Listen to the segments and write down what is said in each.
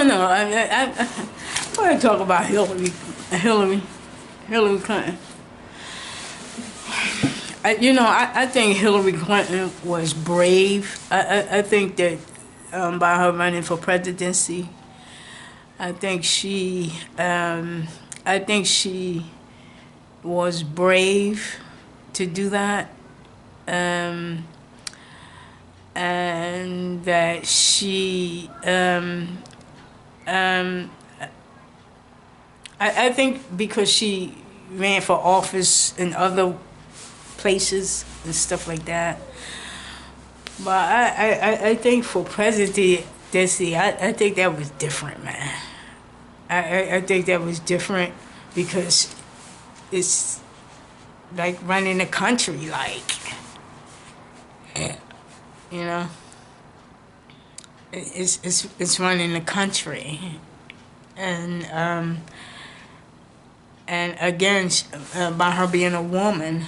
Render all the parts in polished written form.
don't know. I want to talk about Hillary Clinton. I think Hillary Clinton was brave. I think that by her running for presidency, I think she was brave to do that, and that she. I think because she ran for office in other places and stuff like that. But I think for presidency, I think that was different, man. I think that was different because it's like running a country, like, you know, it's running the country, and again, by her being a woman.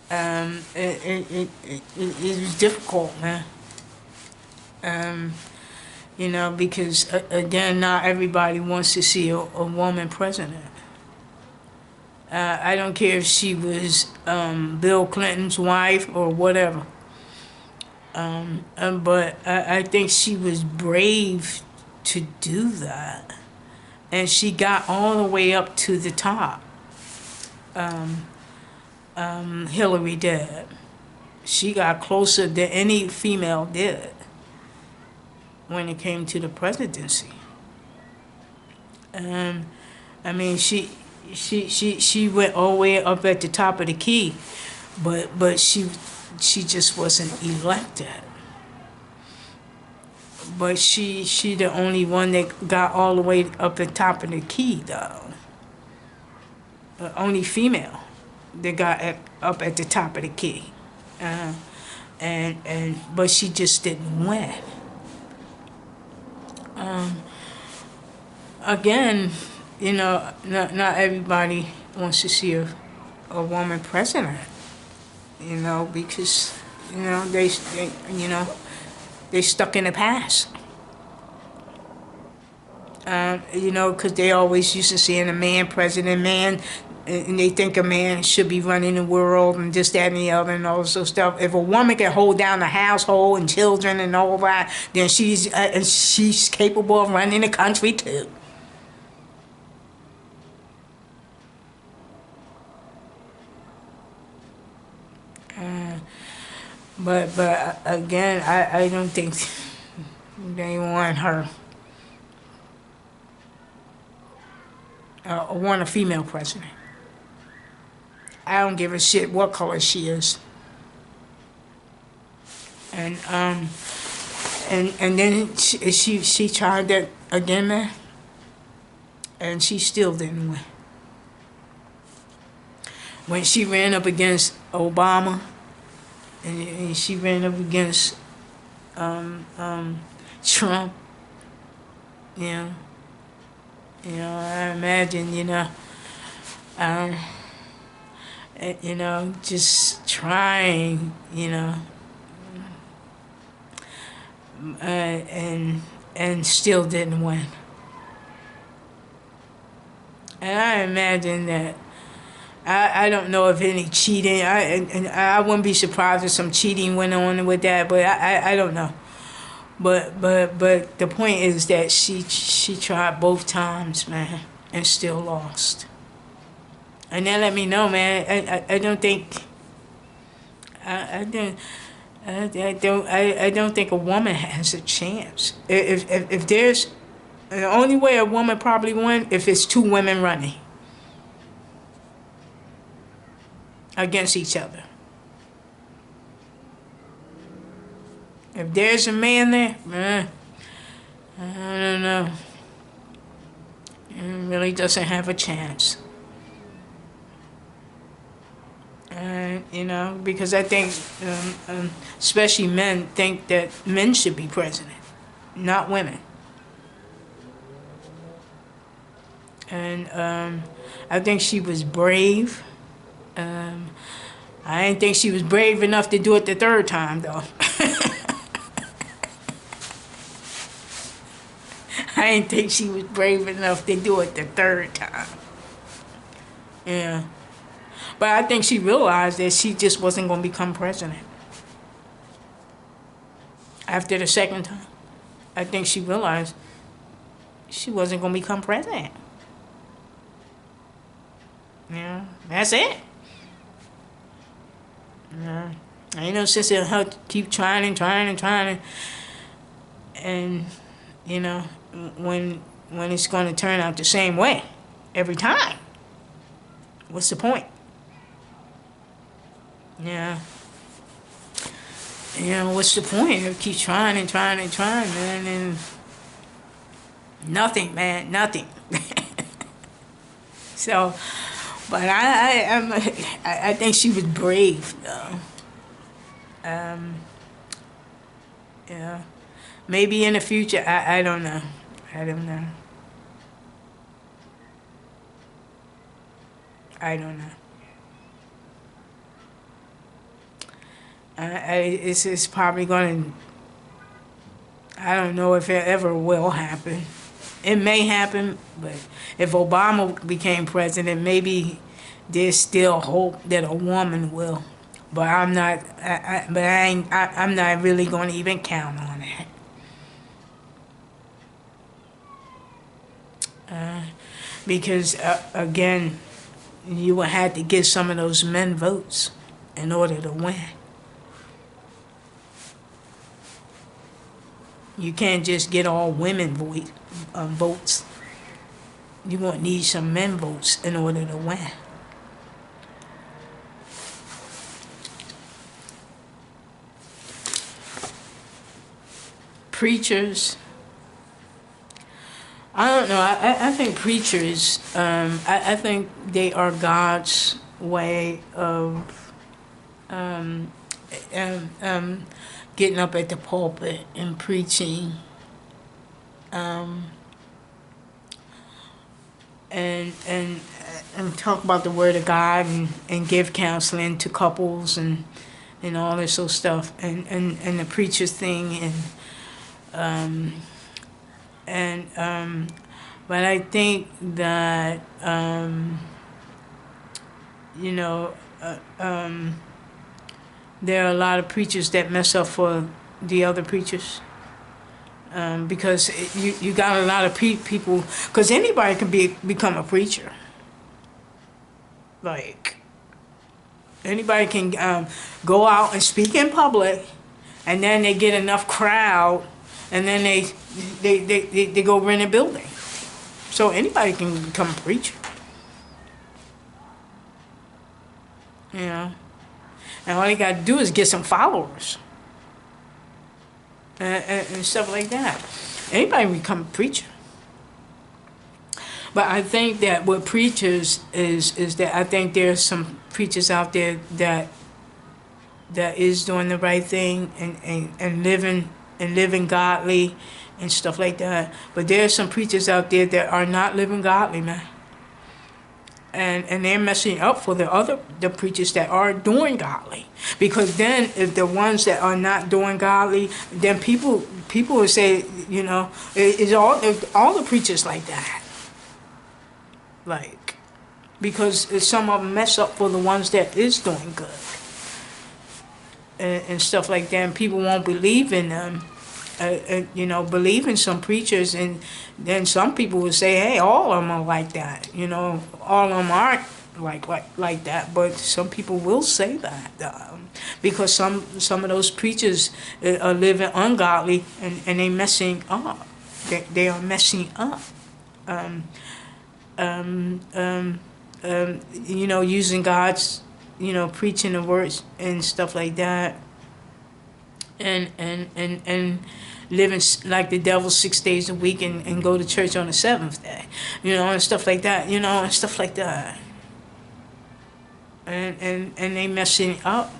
It was difficult, man. Because again, not everybody wants to see a woman president. I don't care if she was Bill Clinton's wife or whatever. But I think she was brave to do that, and she got all the way up to the top. Hilary did. She got closer than any female did when it came to the presidency. I mean, she went all the way up at the top of the key, but she just wasn't elected. But she the only one that got all the way up at the top of the key, though. The only female that got up at the top of the key, but she just didn't win. Again, not everybody wants to see a woman president, because they stuck in the past. Because they always used to seeing a man president, and they think a man should be running the world and this, that, and the other, and all this stuff. If a woman can hold down the household and children and all that, then she's capable of running the country too. But again, I don't think they want her. Want a female president. I don't give a shit what color she is. And then she tried that again, man, and she still didn't win. When she ran up against Obama, and she ran up against Trump, I imagine, just trying, and still didn't win. And I imagine that I don't know if any cheating. I wouldn't be surprised if some cheating went on with that, but I don't know. But the point is that she tried both times, man, and still lost. And that let me know, man. I don't think a woman has a chance. If there's the only way a woman probably won if it's two women running against each other. If there's a man there, I don't know. He really doesn't have a chance. Because I think, especially men, think that men should be president, not women. And I think she was brave. I didn't think she was brave enough to do it the third time, though. I didn't think she was brave enough to do it the third time. Yeah. But I think she realized that she just wasn't going to become president after the second time. I think she realized she wasn't going to become president. Yeah, that's it. Yeah. Ain't no sense in her keep trying and trying and trying and you know, when it's going to turn out the same way every time. What's the point? Yeah. You know, what's the point? You keep trying and trying and trying, man, and nothing, man, nothing. So, but I think she was brave, though. Yeah. Maybe in the future, I don't know. I don't know. I don't know. It's probably going to, I don't know if it ever will happen. It may happen, but if Obama became president, maybe there's still hope that a woman will. But I'm not, I'm not really going to even count on that. Because, again, you would have to get some of those men votes in order to win. You can't just get all women votes. You're going to need some men votes in order to win. Preachers, I don't know. I think preachers, I think they are God's way of getting up at the pulpit and preaching, and talk about the Word of God and give counseling to couples and all this sort of stuff and the preacher's thing but I think that you know there are a lot of preachers that mess up for the other preachers. Because you got a lot of people, because anybody can become a preacher. Like, anybody can go out and speak in public, and then they get enough crowd, and then they go rent a building. So anybody can become a preacher. You know? And all they got to do is get some followers. And stuff like that. Anybody can become a preacher. But I think that with preachers is that I think there's some preachers out there that is doing the right thing and living godly and stuff like that. But there's some preachers out there that are not living godly, man. And they're messing up for the preachers that are doing godly, because then if the ones that are not doing godly, then people will say, you know, is all the preachers like that, like, because some of them mess up for the ones that is doing good and stuff like that, and people won't believe in them. You know, believe in some preachers, and then some people will say, hey, all of them are like that. You know, all of them aren't like that, but some people will say that because some of those preachers are living ungodly and they messing up. They are messing up. You know, using God's, you know, preaching the words and stuff like that. And living like the devil 6 days a week and go to church on the seventh day, you know, and stuff like that, you know, and stuff like that. And they messing up.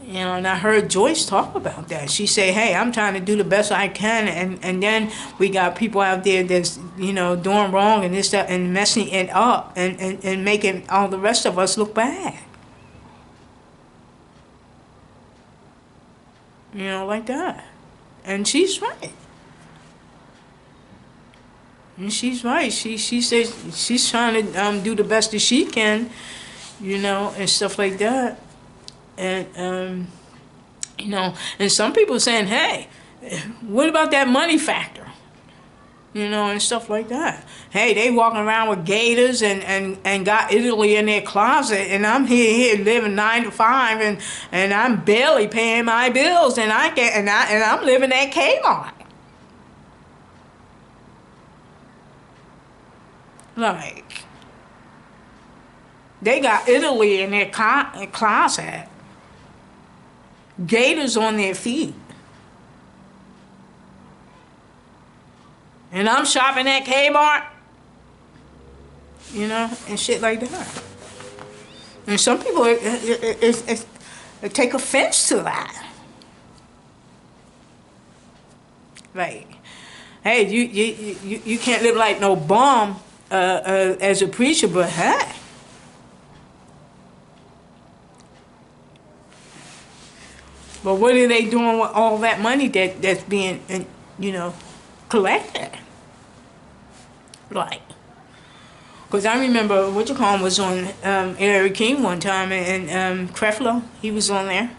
You know, and I heard Joyce talk about that. She say, hey, I'm trying to do the best I can, and then we got people out there that's, you know, doing wrong and this, that, and messing it up and making all the rest of us look bad. You know, like that. And she's right. And she's right. She says she's trying to do the best that she can, and stuff like that. And and some people saying, hey, what about that money factor? And stuff like that. Hey, they walking around with gators and got Italy in their closet, and I'm here living 9 to 5, and I'm barely paying my bills, and I'm living at Kmart. Like, they got Italy in their closet, gators on their feet. And I'm shopping at Kmart, and shit like that. And some people take offense to that. Like, hey, you can't live like no bum as a preacher, but hey. But what are they doing with all that money that's being, collected? Like, because I remember was on Hilary King one time, and Creflo, he was on there,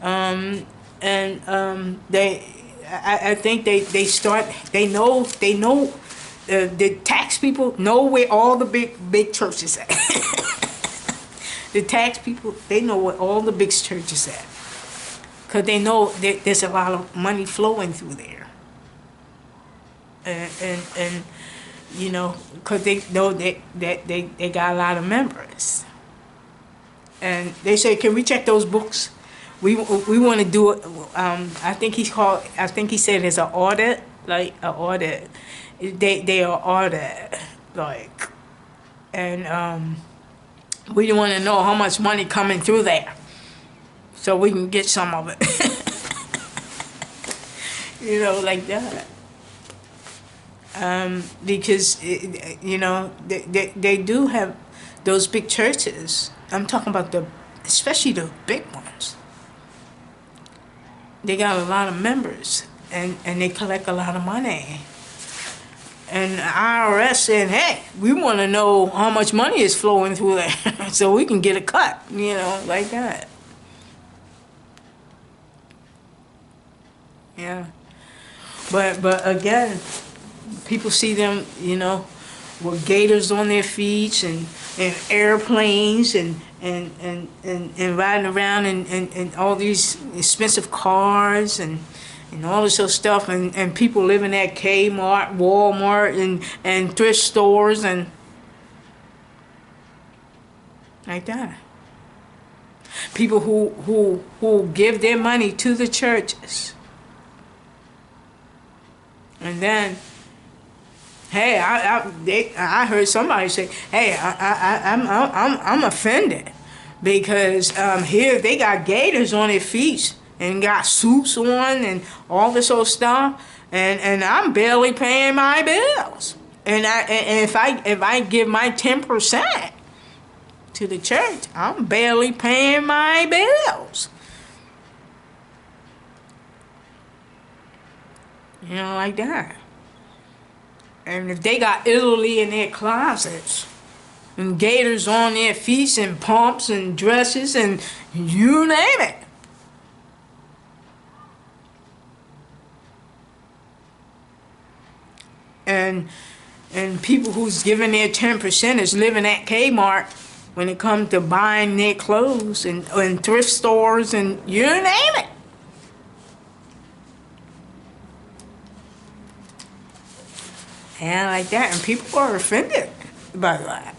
I think they know the tax people know where all the big churches at. The tax people, they know where all the big churches at, because they know that there's a lot of money flowing through there. And because they know that they got a lot of members, and they say, can we check those books? We want to do it. I think he said it's an audit, like an audit. They are audit, like, and we want to know how much money coming through there, so we can get some of it. Like that. Because they do have those big churches. I'm talking about especially the big ones. They got a lot of members, and they collect a lot of money. And the IRS saying, hey, we want to know how much money is flowing through there, so we can get a cut, like that. Yeah. But again, people see them, with gators on their feet and airplanes and riding around in all these expensive cars and all this other stuff, and people living at Kmart, Walmart, and thrift stores and like that. People who give their money to the churches. And then, hey, I heard somebody say, hey, I'm offended because here they got gators on their feet and got suits on and all this old stuff, and I'm barely paying my bills. And if I give my 10% to the church, I'm barely paying my bills. Like that. And if they got Italy in their closets, and gators on their feet, and pumps, and dresses, and you name it. And people who's giving their 10% is living at Kmart when it comes to buying their clothes and thrift stores and you name it. And like that, and people are offended by that.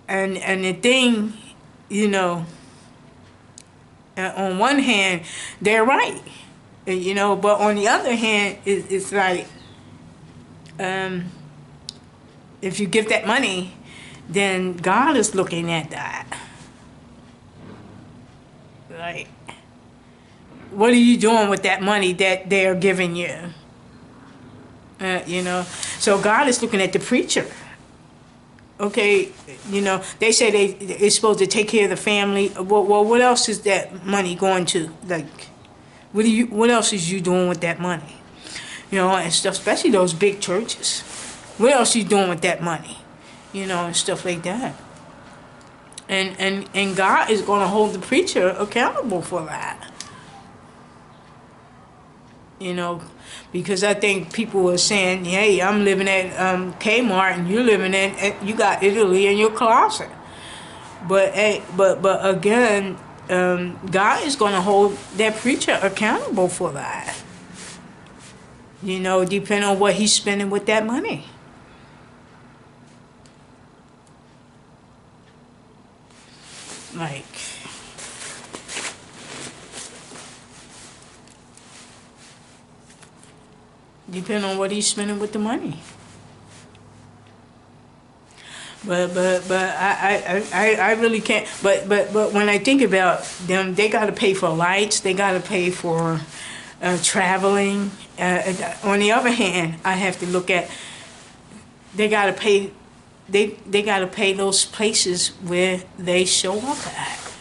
And the thing, on one hand, they're right, but on the other hand, it's like, if you give that money, then God is looking at that. Like, what are you doing with that money that they're giving you? So God is looking at the preacher. Okay, they say they're supposed to take care of the family. Well, what else is that money going to? Like, What else is you doing with that money? You know, and stuff, especially those big churches. What else you doing with that money? You know, and stuff like that. And God is going to hold the preacher accountable for that. You know, because I think people are saying, hey, I'm living at Kmart and you're living you got Italy in your closet. But hey, but again, God is going to hold that preacher accountable for that. You know, depending on what he's spending with that money. Like, depending on what he's spending with the money. But I really can't. But when I think about them, they got to pay for lights. They got to pay for traveling. On the other hand, I have to look at they got to pay. They got to pay those places where they show up at.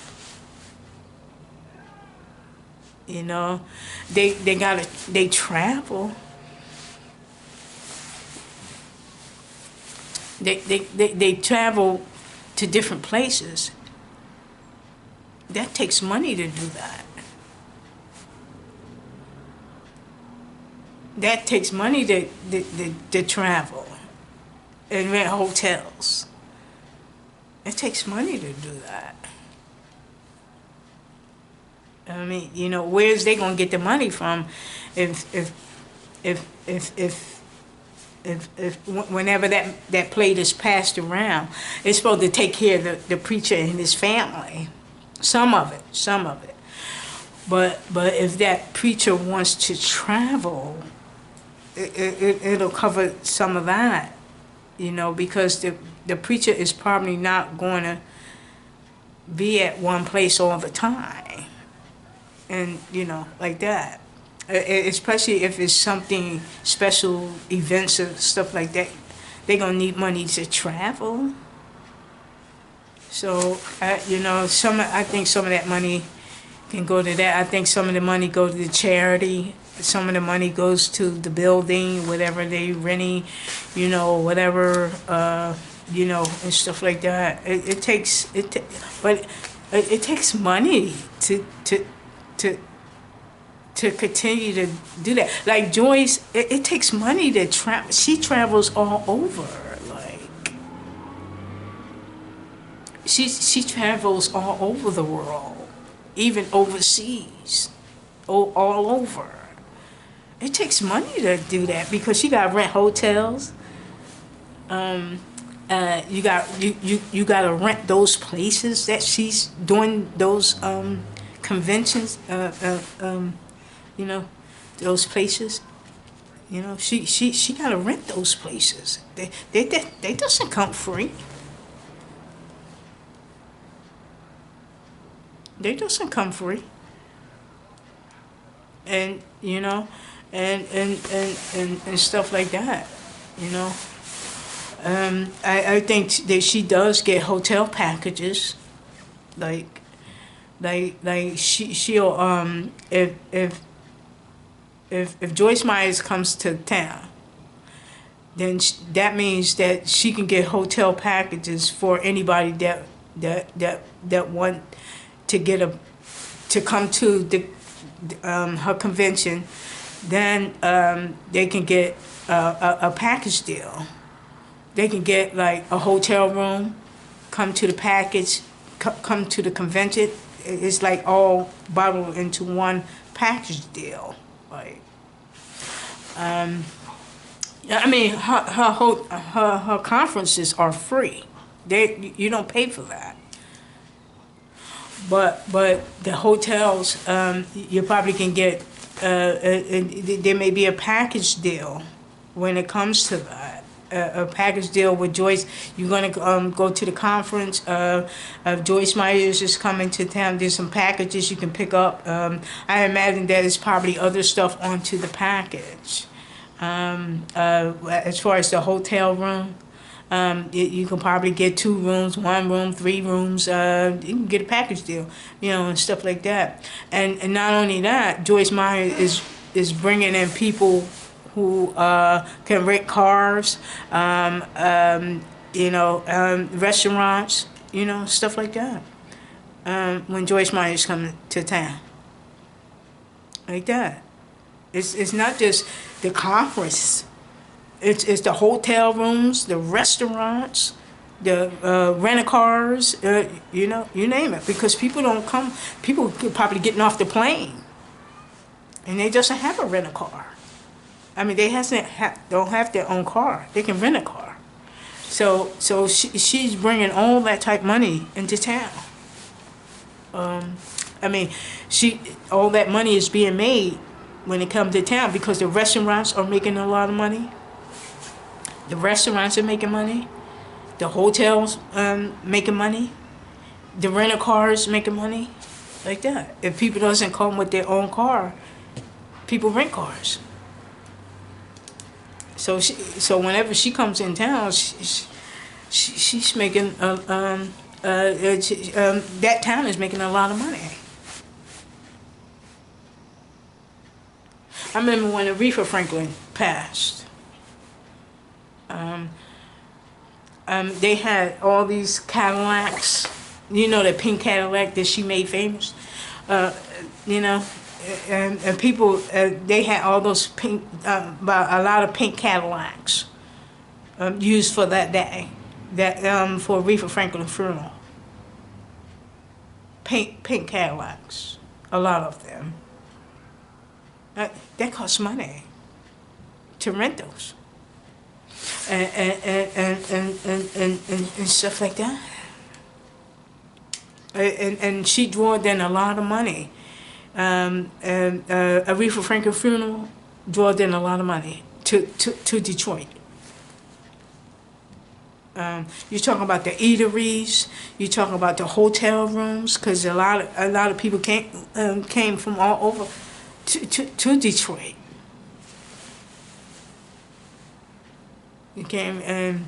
You know, they travel. They travel to different places. That takes money to do that. That takes money to travel and rent hotels. It takes money to do that. I mean, you know, where's they gonna get the money from if whenever that plate is passed around, it's supposed to take care of the preacher and his family. Some of it. But if that preacher wants to travel, it'll cover some of that, you know, because the preacher is probably not going to be at one place all the time, and you know, like that. Especially if it's something special, events or stuff like that, they're gonna need money to travel. So you know, I think some of that money can go to that. I think some of the money goes to the charity. Some of the money goes to the building, whatever they renting, you know, whatever, you know, and stuff like that. It takes money to continue to do that. Like Joyce, it takes money to travel. She travels all over. Like she travels all over the world, even overseas, all over. It takes money to do that because she got to rent hotels. You got to rent those places that she's doing those conventions. You know, those places. You know, she got to rent those places. They doesn't come free. They doesn't come free. And you know, and stuff like that. You know, I think that she does get hotel packages, like she'll if Joyce Myers comes to town, then that means that she can get hotel packages for anybody that want to to come to the her convention. Then they can get a package deal. They can get like a hotel room, come to the package, come to the convention. It's like all bottled into one package deal. Like, I mean, her conferences are free. You don't pay for that. But the hotels, you probably can get. There may be a package deal when it comes to that. A package deal with Joyce. You're going to go to the conference. Joyce Myers is coming to town. There's some packages you can pick up. I imagine that is probably other stuff onto the package. As far as the hotel room, You can probably get 2 rooms, 1 room, 3 rooms. You can get a package deal, and stuff like that. And not only that, Joyce Meyer is bringing in people who can rent cars, restaurants, stuff like that. When Joyce Meyer is coming to town, like that. It's not just the conference. It's the hotel rooms, the restaurants, the rent cars, you name it. Because people don't come. People probably getting off the plane, and they doesn't have a rent a car. I mean, they don't have their own car. They can rent a car. So she's bringing all that type money into town. I mean, all that money is being made when it comes to town because the restaurants are making a lot of money. The restaurants are making money. The hotels making money. The rental cars making money. Like that. If people doesn't come with their own car, people rent cars. So whenever she comes in town, she's making that town is making a lot of money. I remember when Aretha Franklin passed. They had all these Cadillacs, the pink Cadillac that she made famous, and people, they had all those pink, a lot of pink Cadillacs used for that day, for Aretha Franklin funeral. Pink Cadillacs, a lot of them. That costs money to rent those. And stuff like that. And she drew in a lot of money. Aretha Franklin funeral drew in a lot of money to Detroit. You're talking about the eateries. You're talking about the hotel rooms, because a lot of people came from all over to Detroit. You came in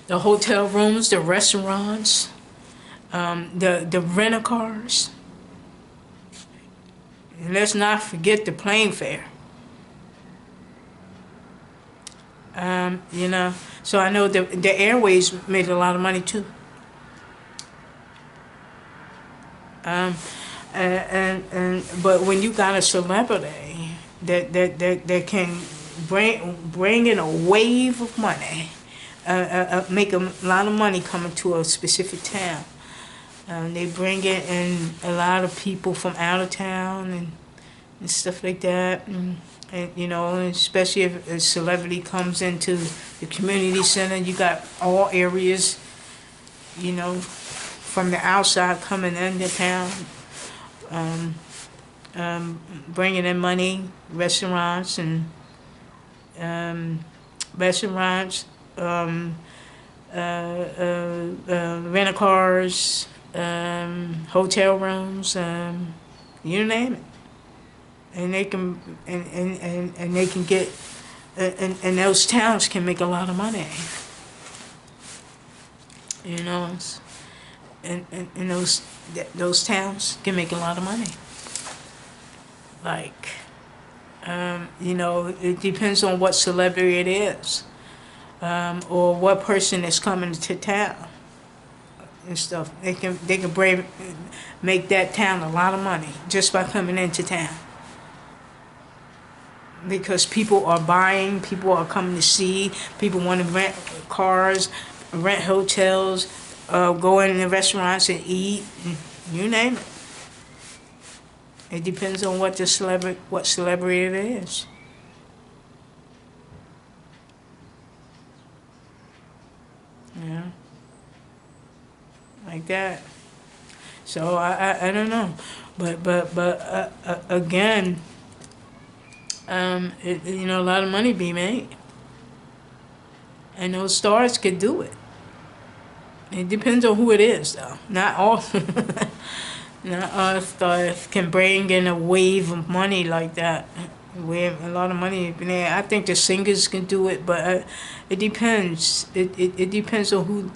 the hotel rooms, the restaurants, the rental cars. And let's not forget the plane fare. So I know the airways made a lot of money too. But when you got a celebrity that can bring in a wave of money, make a lot of money coming to a specific town. They bring in a lot of people from out of town and stuff like that. And especially if a celebrity comes into the community center, you got all areas, from the outside coming into town, bringing in money, restaurants, rental cars, hotel rooms, you name it. And they can and they can get and those towns can make a lot of money. And those towns can make a lot of money. Like, it depends on what celebrity it is, or what person is coming to town and stuff. They can make that town a lot of money just by coming into town. Because people are buying, people are coming to see, people want to rent cars, rent hotels, go in the restaurants and eat, you name it. It depends on what celebrity it is. Yeah, like that. So I don't know, but again. A lot of money be made. And those stars could do it. It depends on who it is, though. Not all stars can bring in a wave of money like that. where a lot of money is there. I think the singers can do it, but it depends. It depends on who.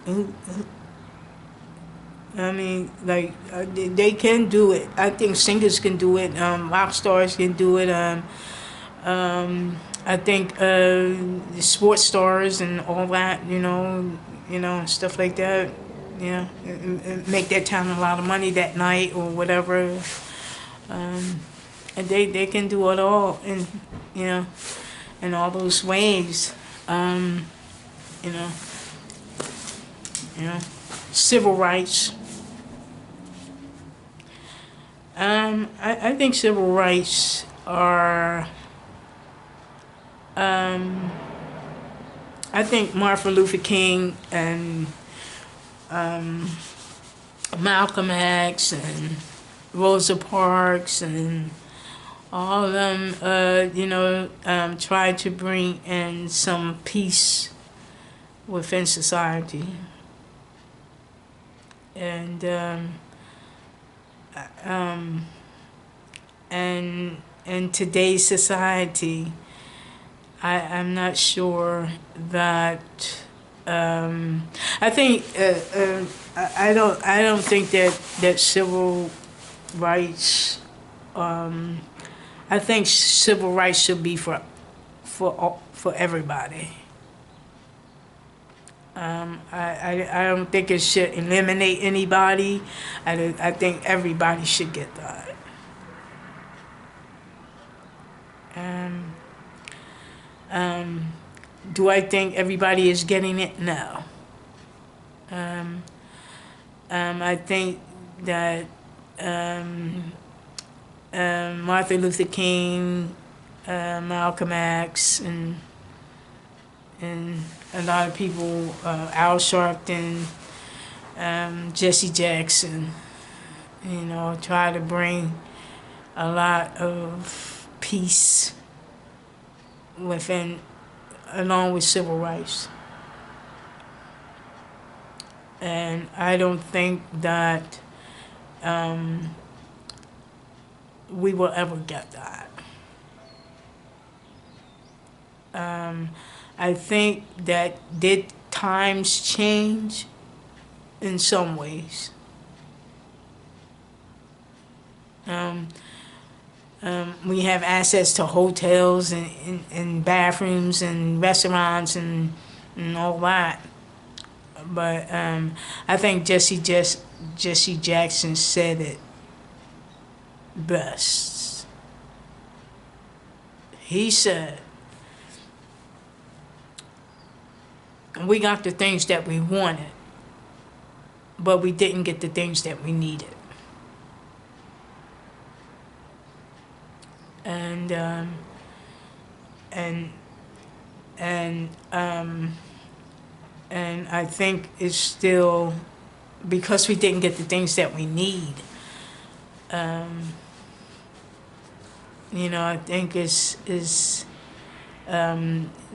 I mean, like they can do it. I think singers can do it. Rock stars can do it. I think the sports stars and all that. Stuff like that. Yeah, and make that town a lot of money that night or whatever. And they can do it all you know in all those ways. You know, you know, civil rights. I think civil rights are. I think Martin Luther King and Malcolm X and Rosa Parks and all of them, try to bring in some peace within society. And and in today's society, I'm not sure that. I think I don't think that civil rights. I think civil rights should be for everybody. I don't think it should eliminate anybody. I think everybody should get that. Do I think everybody is getting it? No. I think that Martin Luther King, Malcolm X, and a lot of people, Al Sharpton, Jesse Jackson, try to bring a lot of peace along with civil rights. And I don't think that we will ever get that. I think that did times change in some ways. We have access to hotels and bathrooms and restaurants and all that. But I think Jesse Jackson said it best. He said, we got the things that we wanted, but we didn't get the things that we needed. And I think it's still because we didn't get the things that we need. I think is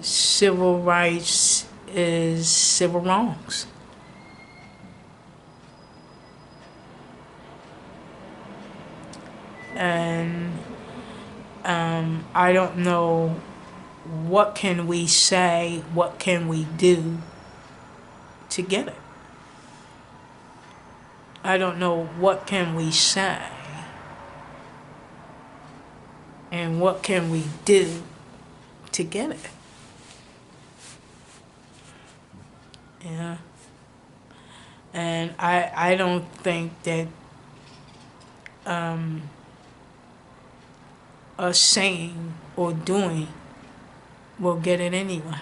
civil rights is civil wrongs. And I don't know what can we say, what can we do to get it. I don't know what can we say and what can we do to get it. Yeah. And I don't think that us saying or doing will get it anyway.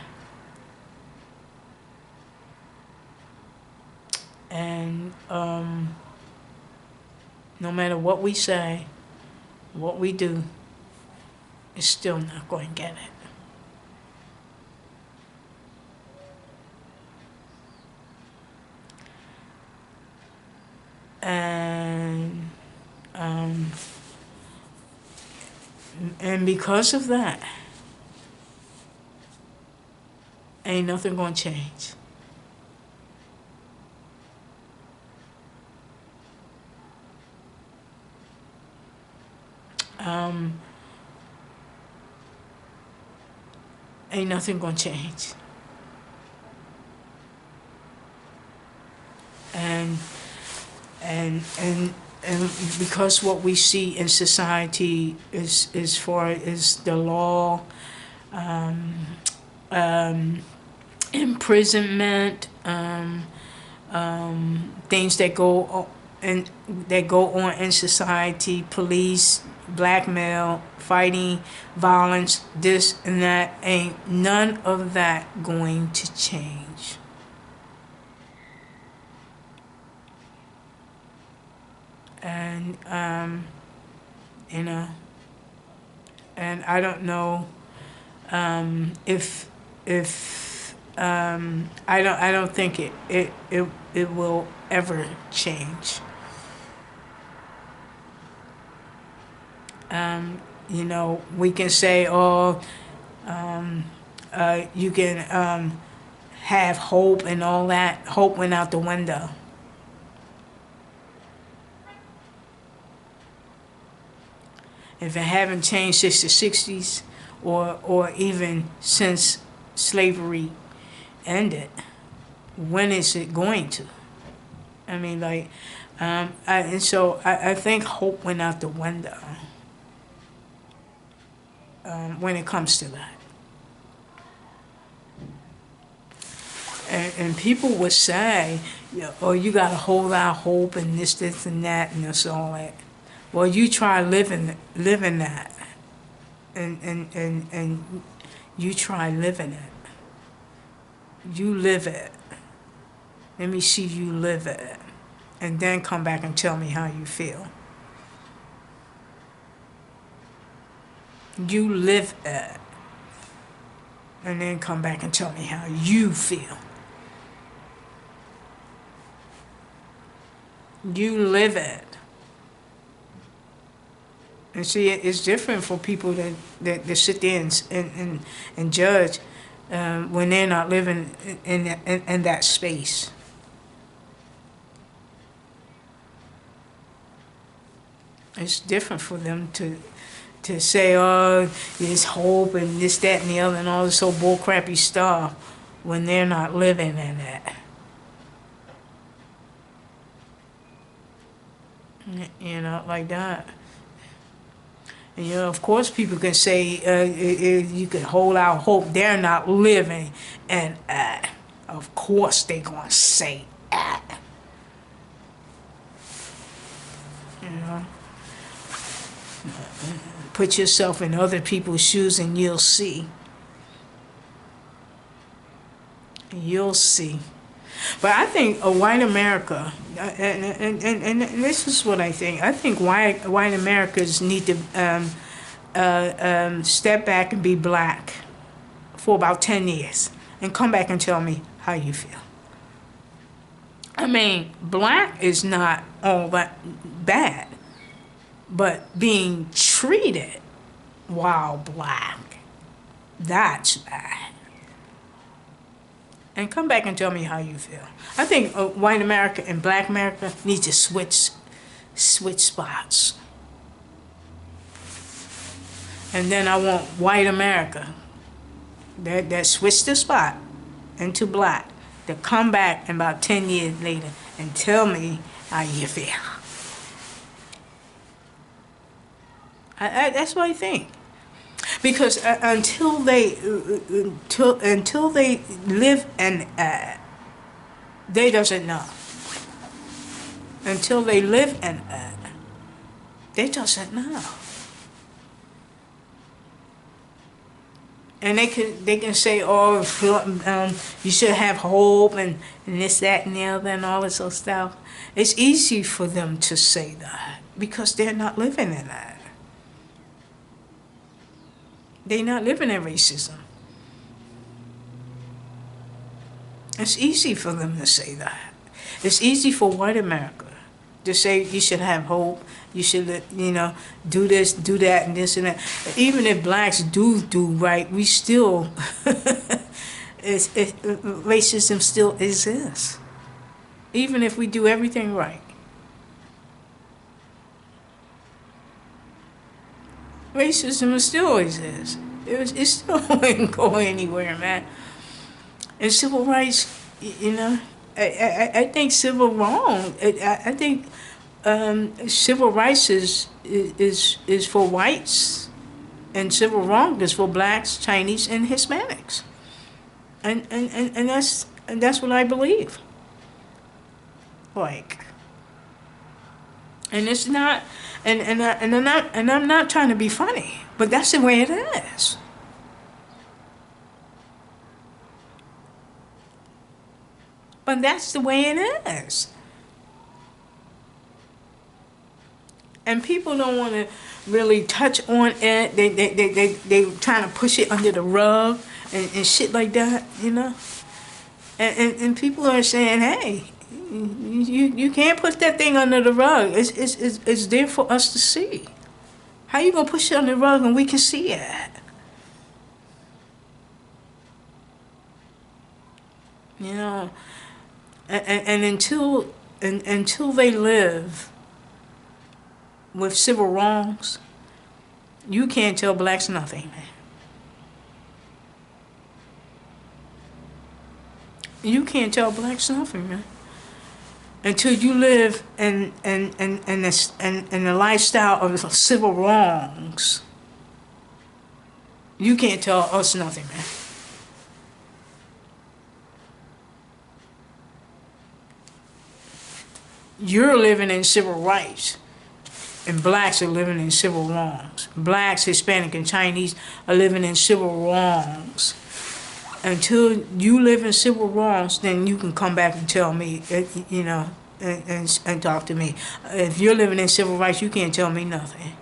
And no matter what we say, what we do, it's still not going to get it. And because of that, ain't nothing gonna change. ain't nothing gonna change. And and because what we see in society is far is the law, imprisonment, things that go on in society, police, blackmail, fighting, violence, this and that, ain't none of that going to change. And you know, and I don't know if I don't think it will ever change. You know, we can say, oh, you can have hope and all that. Hope went out the window. If it haven't changed since the 60s or even since slavery ended, when is it going to? I mean, like, and so I think hope went out the window when it comes to that. And people would say, oh, you got to hold out hope and this, and that, and this, all that. Well, you try living that, and you try living it. You live it. Let me see you live it, and then come back and tell me how you feel. You live it, and then come back and tell me how you feel. You live it. And see, it's different for people that sit there and judge when they're not living in that space. It's different for them to say, oh, there's hope and this, that, and the other, and all this old bullcrappy stuff when they're not living in it. You know, like that. And, you know, of course people can say you can hold out hope. They're not living in it. Of course they're going to say it. You know? Put yourself in other people's shoes and you'll see. You'll see. But I think a white America, and this is what I think. I think white Americans need to step back and be black for about 10 years and come back and tell me how you feel. I mean, black is not all that bad, but being treated while black, that's bad. And come back and tell me how you feel. I think white America and black America need to switch spots. And then I want white America that switched the spot into black to come back about 10 years later and tell me how you feel. That's what I think. Because until they live in they doesn't know. Until they live in they doesn't know. And they can say, oh, you should have hope and this, that, and the other, and all this other stuff. It's easy for them to say that because they're not living in that. They're not living in racism. It's easy for them to say that. It's easy for white America to say you should have hope, you should, you know, do this, do that, and this and that. Even if blacks do right, we still, racism still exists. Even if we do everything right. Racism still exists. It still wouldn't go anywhere, man. And civil rights, you know, I think civil wrong. I think civil rights is for whites, and civil wrong is for blacks, Chinese, and Hispanics. And that's what I believe. Like, and it's not, and I'm not trying to be funny, but that's the way it is. But that's the way it is. And people don't want to really touch on it. They trying to push it under the rug and shit like that, you know? And people are saying, hey, you can't push that thing under the rug. It's there for us to see. How you gonna push it under the rug and we can see it? You know, and until they live with civil wrongs, you can't tell blacks nothing, man. You can't tell blacks nothing, man. Until you live in the lifestyle of civil wrongs, you can't tell us nothing, man. You're living in civil rights, and blacks are living in civil wrongs. Blacks, Hispanic, and Chinese are living in civil wrongs. Until you live in civil wrongs, then you can come back and tell me, you know, and talk to me. If you're living in civil rights, you can't tell me nothing.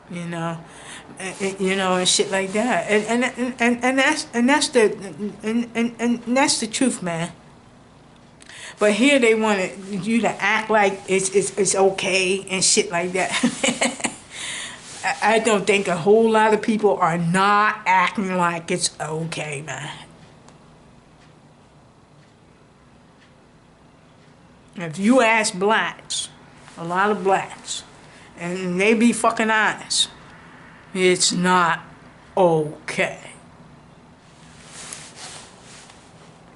You know, and shit like that. And that's the truth, man. But here they want you to act like it's okay and shit like that. I don't think a whole lot of people are not acting like it's okay, man. If you ask blacks, a lot of blacks, and they be fucking honest, it's not okay.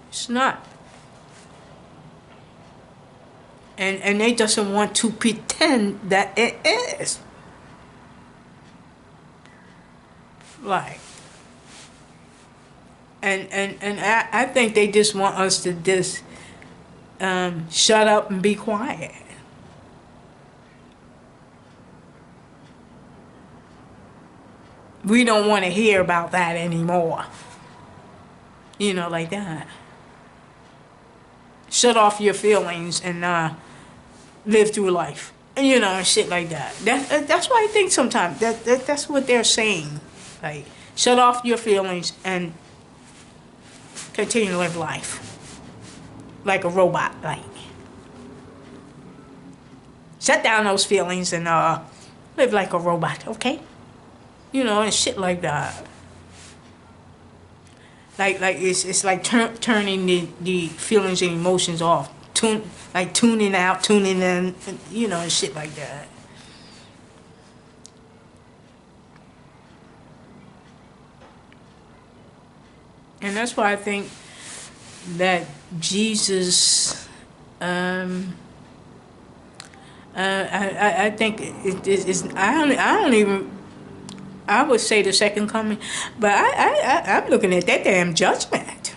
It's not. And they doesn't want to pretend that it is. Like, and I think they just want us to just shut up and be quiet. We don't want to hear about that anymore. You know, like that. Shut off your feelings and live through life. You know, and shit like that. That's why I think sometimes that's what they're saying. Like, shut off your feelings and continue to live life. Like a robot, like. Shut down those feelings and live like a robot, okay? You know, and shit like that. Like it's like turning the feelings and emotions off. Tuning out, tuning in, you know, and shit like that. And that's why I think that Jesus, I think it's, I don't even, I would say the second coming, but I'm looking at that damn judgment.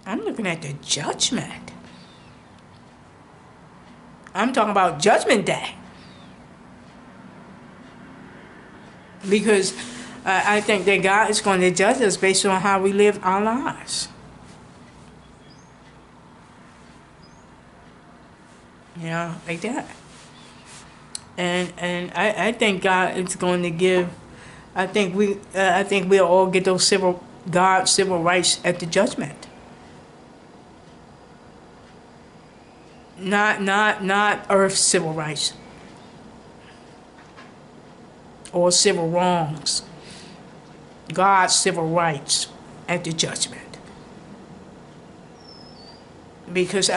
I'm looking at the judgment. I'm talking about Judgment Day. Because I think that God is going to judge us based on how we live our lives. You know, like that. And I think God is going to give. I think we'll all get those civil rights at the judgment. Not earth civil rights or civil wrongs. God's civil rights at the judgment. Because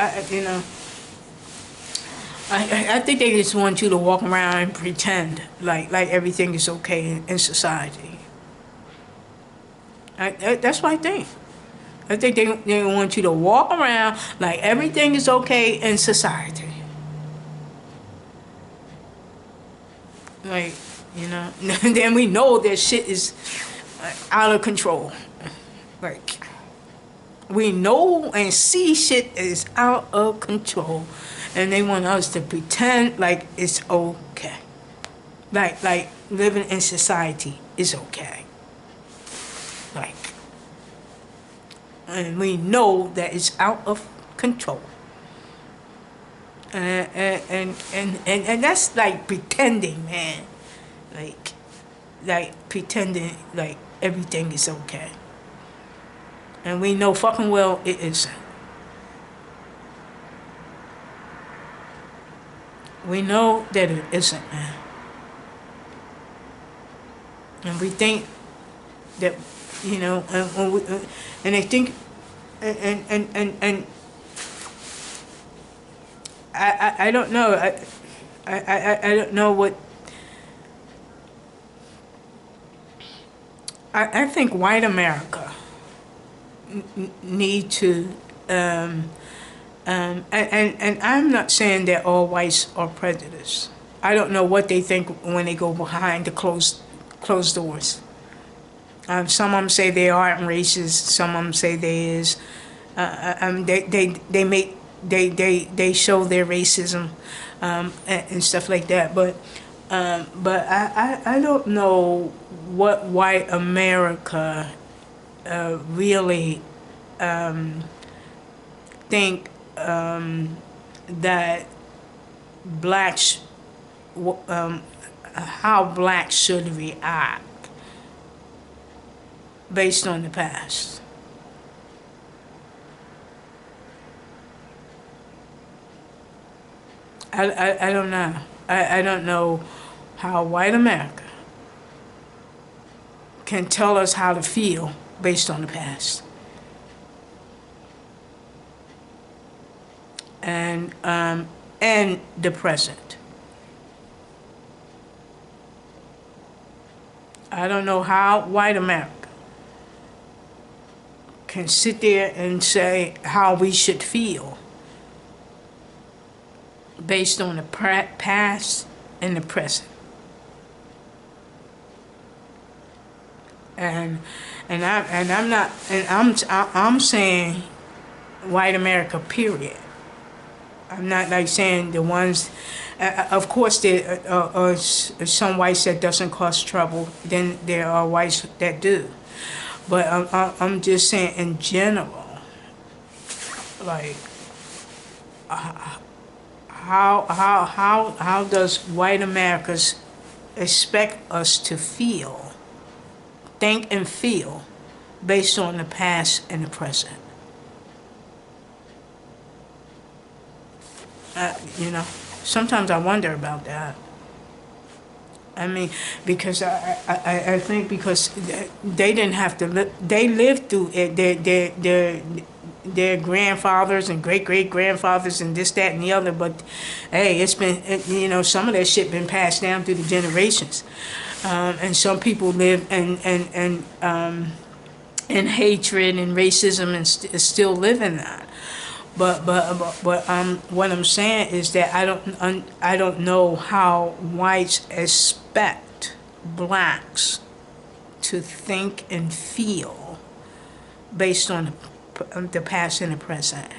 I think they just want you to walk around and pretend like everything is okay in society. That's what I think. I think they want you to walk around like everything is okay in society. Like, you know, then we know that shit is out of control. Like, we know and see shit is out of control. And they want us to pretend like it's okay. Like living in society is okay. Like, and we know that it's out of control. And that's like pretending, man. Like pretending like everything is okay. And we know fucking well it isn't. We know that it isn't, man. And we think that, you know, and they think, and I don't know. I don't know what. I think white America need to, and I'm not saying that all whites are prejudiced. I don't know what they think when they go behind the closed doors. Some of them say they aren't racist. Some of them say they is. They show their racism and stuff like that. But I don't know what white America really think that blacks, how blacks should react based on the past. I don't know. I don't know how white America can tell us how to feel based on the past. And the present. I don't know how white America can sit there and say how we should feel based on the past and the present. I'm saying white America, period. I'm not like saying the ones, of course there are some whites that doesn't cause trouble, then there are whites that do. But I'm just saying in general, like, how does white America expect us to feel, think and feel based on the past and the present? You know, sometimes I wonder about that. I mean, because I think because they didn't have to live, they lived through it. Their grandfathers and great grandfathers and this, that, and the other. But hey, it's been, you know, some of that shit been passed down through the generations, and some people live in hatred and racism and still live in that. But what I'm saying is that I don't know how whites expect blacks to think and feel based on the past and the present.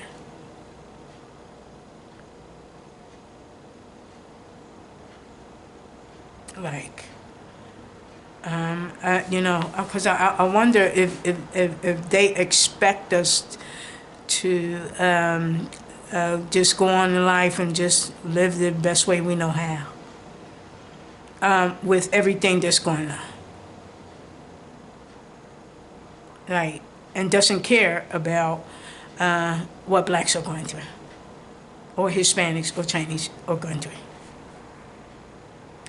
Like, you know, because I wonder if they expect us to just go on in life and just live the best way we know how, with everything that's going on. Right, and doesn't care about what blacks are going through, or Hispanics or Chinese are going through.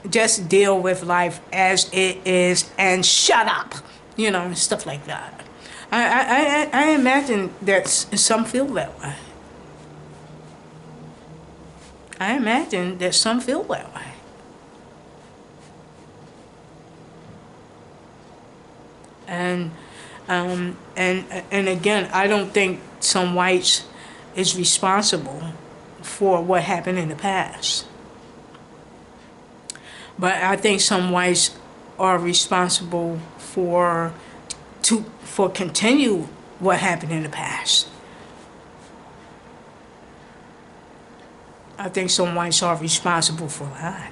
Just deal with life as it is and shut up, you know, and stuff like that. I imagine that some feel that way. I imagine that some feel that way. And and again, I don't think some whites is responsible for what happened in the past. But I think some whites are responsible for continue what happened in the past. I think some whites are responsible for that.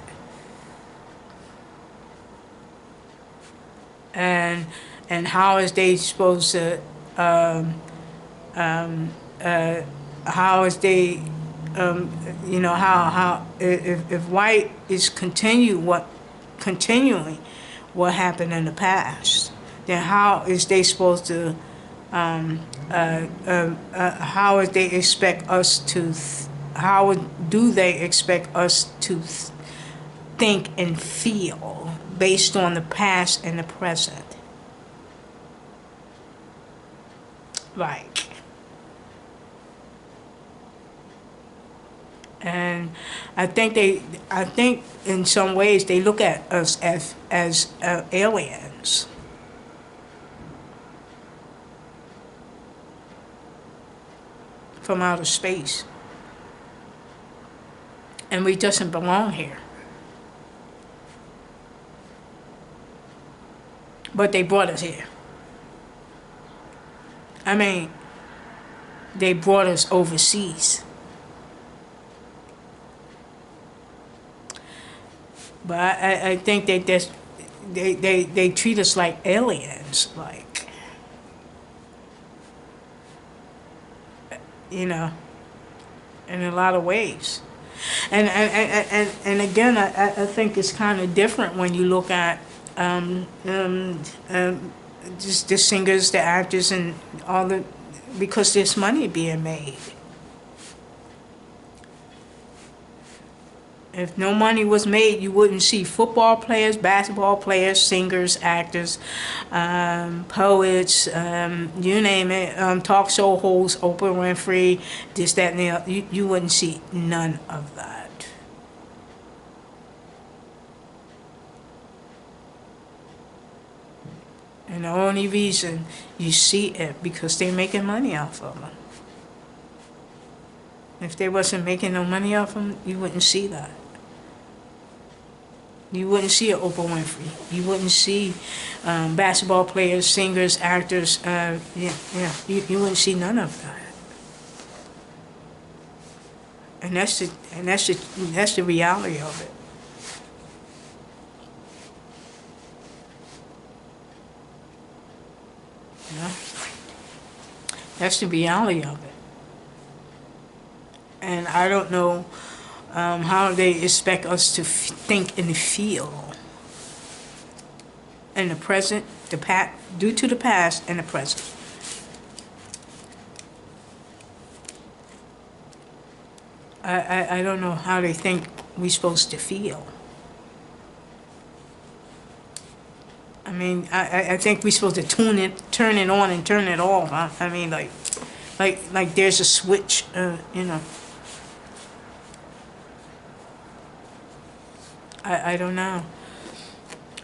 And how is they supposed to how is they how if white is continuing what happened in the past, then how is they supposed to how is they expect us to how do they expect us to think and feel based on the past and the present? Like, and I think in some ways they look at us as aliens. From outer space. And we doesn't belong here. But they brought us here. I mean, they brought us overseas. But I think they treat us like aliens, like, in a lot of ways. And again, I think it's kind of different when you look at just the singers, the actors, and all the, because there's money being made. If no money was made, you wouldn't see football players, basketball players, singers, actors, poets, you name it, talk show hosts, Oprah Winfrey, this, that, and the other. You wouldn't see none of that. And the only reason you see it because they're making money off of them. If they wasn't making no money off them, you wouldn't see that. You wouldn't see an Oprah Winfrey. You wouldn't see basketball players, singers, actors. You wouldn't see none of that. And that's the reality of it. You know? That's the reality of it. And I don't know how they expect us to think and feel in the present, due to the past and the present. I don't know how they think we're supposed to feel. I mean, I think we're supposed to turn it on and turn it off. I mean, like there's a switch, I don't know.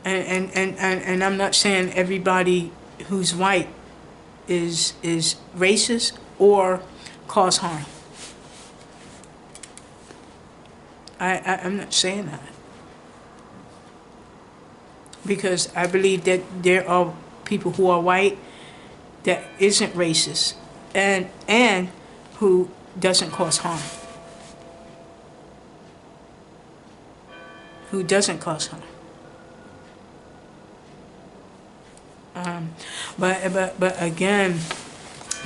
And I'm not saying everybody who's white is racist or cause harm. I'm not saying that. Because I believe that there are people who are white that isn't racist and who doesn't cause harm. Who doesn't cause harm. But again,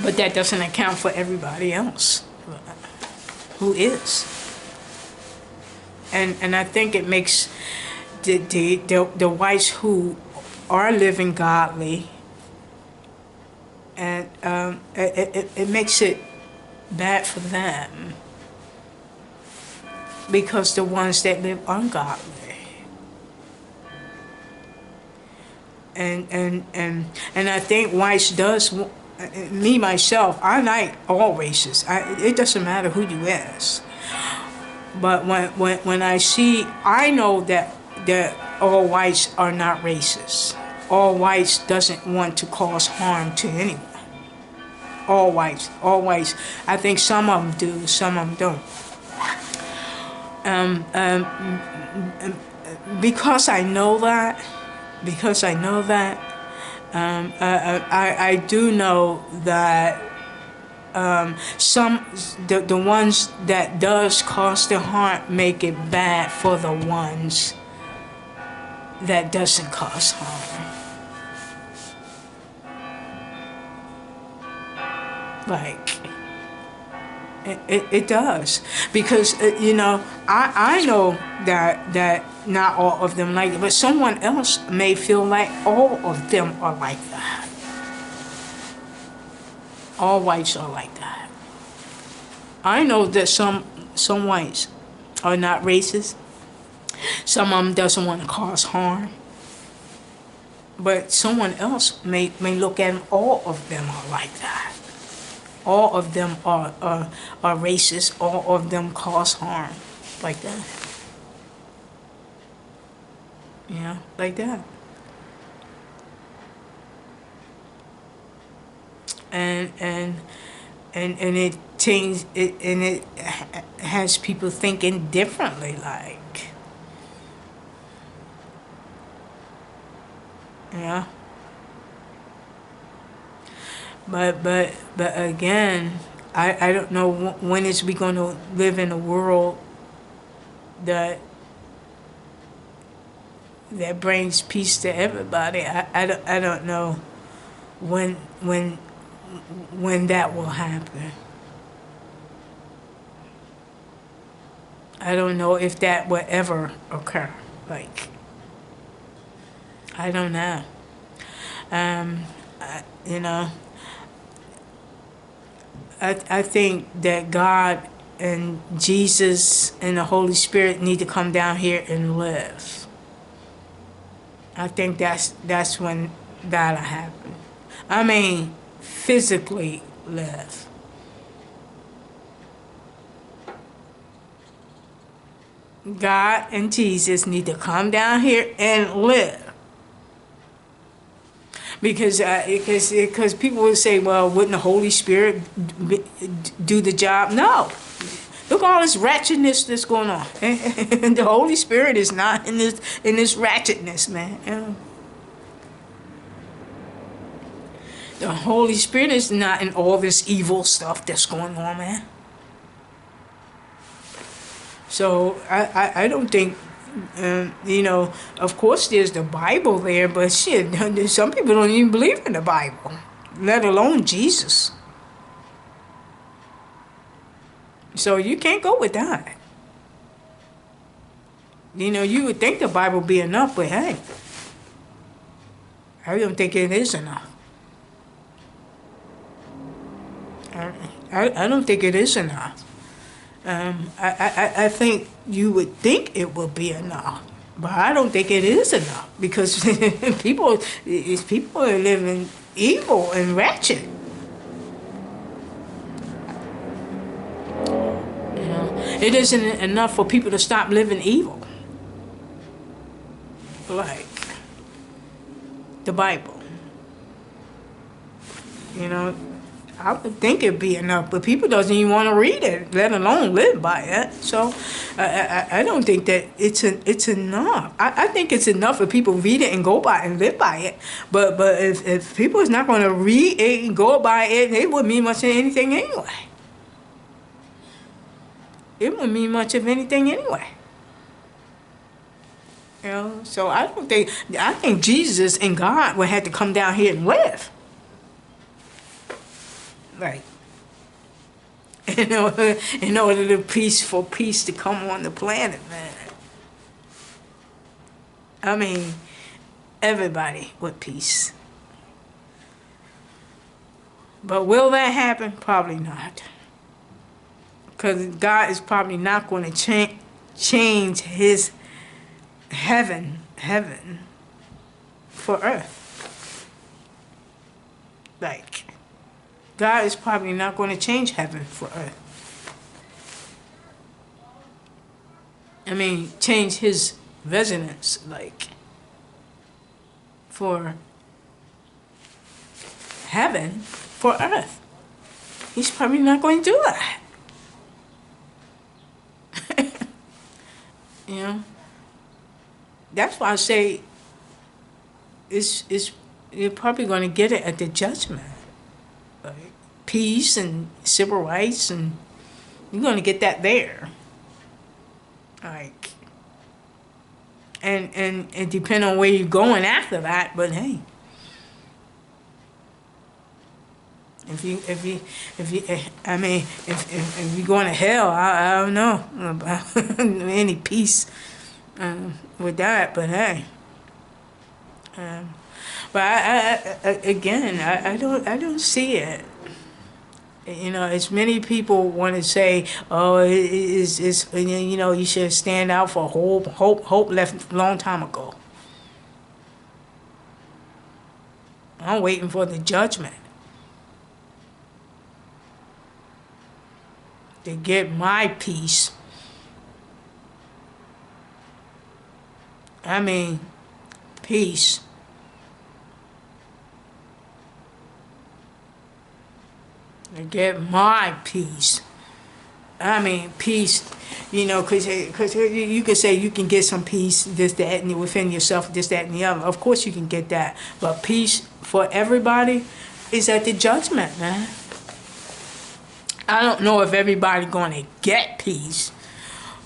but that doesn't account for everybody else who is. And I think it makes the whites who are living godly, and it makes it bad for them, because the ones that live ungodly, and I think whites does, me myself, I like all races. It doesn't matter who you is. But when I see, I know that all whites are not racist. All whites doesn't want to cause harm to anyone. All whites, all whites. I think some of them do, some of them don't. Because I know that, I do know that the ones that does cause the harm make it bad for the ones that doesn't cause harm. Like, it does. Because, I know that not all of them like it, but someone else may feel like all of them are like that. All whites are like that. I know that some whites are not racist. Some of them doesn't want to cause harm. But someone else may look at them, all of them are like that. All of them are racist. All of them cause harm, like that. Yeah, like that. And it changes it, and it has people thinking differently, like, yeah. But again, I don't know when is we going to live in a world that brings peace to everybody. I don't know when that will happen. I don't know if that will ever occur. Like, I don't know. You know, I think that God and Jesus and the Holy Spirit need to come down here and live. I think that's when that'll happen. I mean, physically live. God and Jesus need to come down here and live. Because people will say, well, wouldn't the Holy Spirit do the job? No. Look at all this ratchetness that's going on. The Holy Spirit is not in this ratchetness, man. The Holy Spirit is not in all this evil stuff that's going on, man. So I don't think, of course there's the Bible there, but shit, some people don't even believe in the Bible, let alone Jesus. So you can't go with that. You would think the Bible would be enough, but hey, I don't think it is enough. I don't think it is enough. I think you would think it would be enough, but I don't think it is enough, because people are living evil and ratchet. It isn't enough for people to stop living evil, like the Bible. I would think it'd be enough, but people doesn't even want to read it, let alone live by it. So I don't think that it's enough. I think it's enough if people read it and go by it and live by it. But if people is not going to read it and go by it, it wouldn't mean much of anything anyway. It wouldn't mean much of anything anyway. So I think Jesus and God would have to come down here and live. Right. In order for peace to come on the planet, man. I mean, everybody with peace. But will that happen? Probably not. Because God is probably not going to change his heaven for earth. Like, God is probably not going to change heaven for earth. I mean, change his residence, like, for heaven, for earth. He's probably not going to do that. You know? That's why I say you're probably going to get it at the judgment. Like, peace and civil rights, and you're going to get that there. Like, and it depends on where you're going after that, but hey. If you're going to hell, I don't know about any peace with that, but hey. But I don't see it. You know, as many people want to say, oh, you know, you should stand out for hope. Hope left a long time ago. I'm waiting for the judgment to get my peace. I mean, peace. To get my peace. I mean, peace, you know, because you could say you can get some peace, this, that, and within yourself, this, that, and the other. Of course you can get that. But peace for everybody is at the judgment, man. I don't know if everybody going to get peace.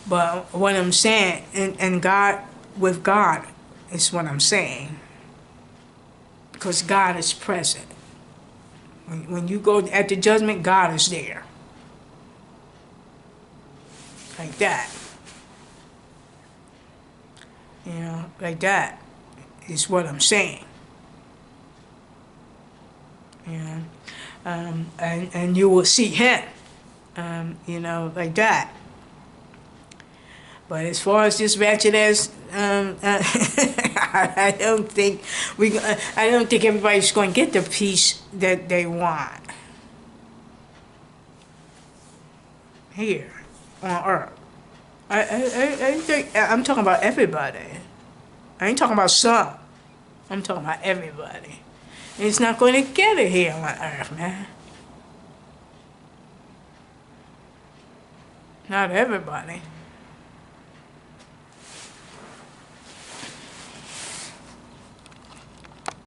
But what I'm saying, and God, with God, is what I'm saying. Because God is present. When you go at the judgment, God is there. Like that. You know, like that is what I'm saying. You know, and you will see Him. You know, like that. But as far as this ratchet ass, I don't think everybody's going to get the peace that they want here on Earth. I think I'm talking about everybody. I ain't talking about some. I'm talking about everybody. It's not going to get it here on Earth, man. Not everybody.